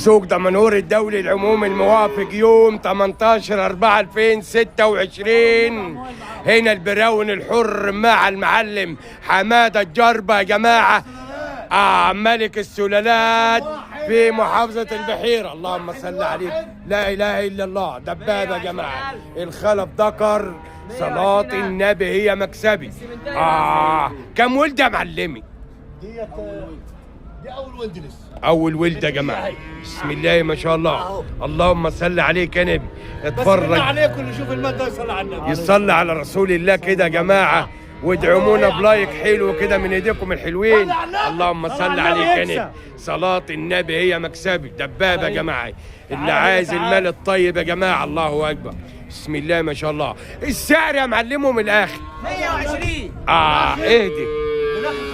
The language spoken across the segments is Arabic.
سوق دمنهور الدولي العمومي الموافق يوم 18/4/2026. هنا البراون الحر مع المعلم حمادة الجربة يا جماعة، ملك السلالات في محافظة البحيرة. اللهم صل عليك، لا إله إلا الله. دبابة يا جماعة، الخلف ذكر، صلاة النبي هي مكسبي. كم ولد يا معلمي؟ دي أول ولد لسه، أول ولد يا جماعة. بسم الله ما شاء الله، اللهم صل عليك يا نبي. اتفرج عليكم اللي يشوف المادة يصلي على النبي، يصلي على رسول الله كده يا جماعة، وادعمونا بلايك حلو كده من ايديكم الحلوين. اللهم صل عليك يا نبي، صلاة النبي هي مكسبي. دبابة يا جماعة، اللي عايز المال الطيب يا جماعة. الله أكبر، بسم الله ما شاء الله. السعر يا معلمه من الآخر 120. اهدي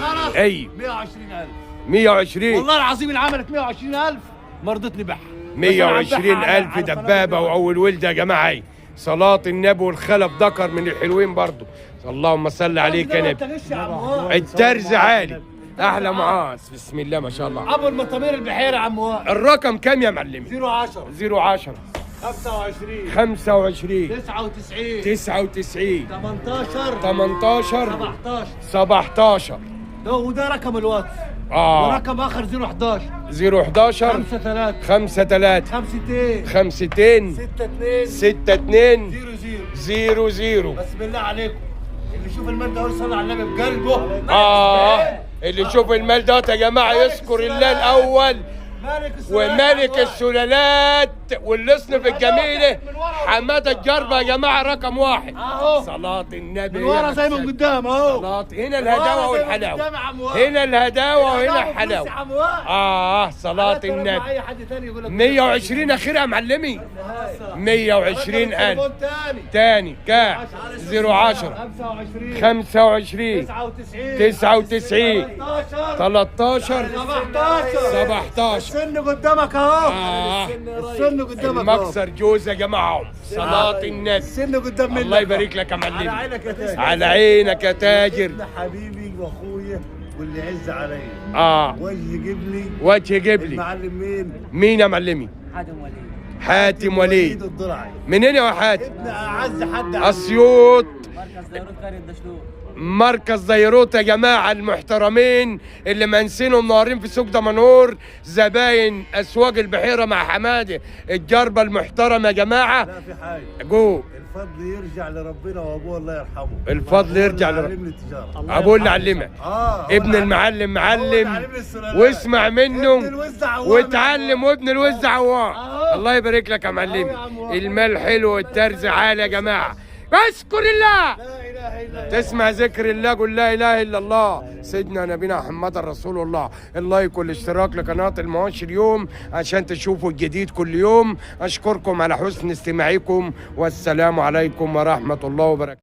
خلاص. ايوه 120,000 120. والله العظيم اللي عملت 120,000 ما رضيتني بيعها. 120,000 دبابة وأول ولدة يا جماعة. صلاة النبي والخلف ذكر من الحلوين برضو. اللهم صل عليك يا نبي. الترز عالي، أحلى معاذ. بسم الله ما شاء الله. أبو المطامير البحيرة عم وائل. الرقم كام يا معلمي؟ 010 010 25 25 99 99 18 18 17. 17. وده رقم الواتس. ورقم آخر 011 011 53 53 52 52 62 62 00. بس بالله عليكم اللي يشوف المال ده يصلي على النبي بقلبه. اللي يشوف المال ده يا جماعه يذكر الله الاول وملك السلالات والصنف الجميله حماده الجربه يا جماعه رقم واحد. صلاة النبي من ورا زي من قدام اهو. هنا الهداوه والحلاوه، هنا الهداوه وهنا الحلاوه. صلاة النبي. 120 اخرها يا معلمي. 120,000 تاني كام؟ 010 25 99 13 17. السن قدامك اهو. السن قدامك اهو. المكسر جوز يا جماعه. صلاة النبي. السن قدام منك. الله يبارك لك يا معلمي. على عينك يا تاجر. على عينك يا تاجر. ابن حبيبي واخويا واللي يعز عليا. وجه جيب لي. المعلم مين يا معلمي؟ حاتم وليد. الضرعي. منين يا حاتم؟ ابن اعز حد. اسيوط. مركز ديروت قرية دشلول. مركز ديروت يا جماعه المحترمين اللي منسينهم منورين في سوق دمنهور، زباين اسواق البحيره مع حماده الجربه المحترم يا جماعه. لا في حاجه جو الفضل يرجع لربنا وابوه الله يرحمه. الفضل يرجع لربنا. ابوه اللي علمك. ابن المعلم معلم واسمع منه واتعلم، وابن الوز عوام. الله يبارك لك يا معلمي. المال حلو والترز عالي يا جماعه. اذكر الله، تسمع ذكر الله، قل لا اله الا الله سيدنا نبينا محمد رسول الله. اللايك والاشتراك لقناه المواشي اليوم عشان تشوفوا الجديد كل يوم. اشكركم على حسن استماعكم، والسلام عليكم ورحمه الله وبركاته.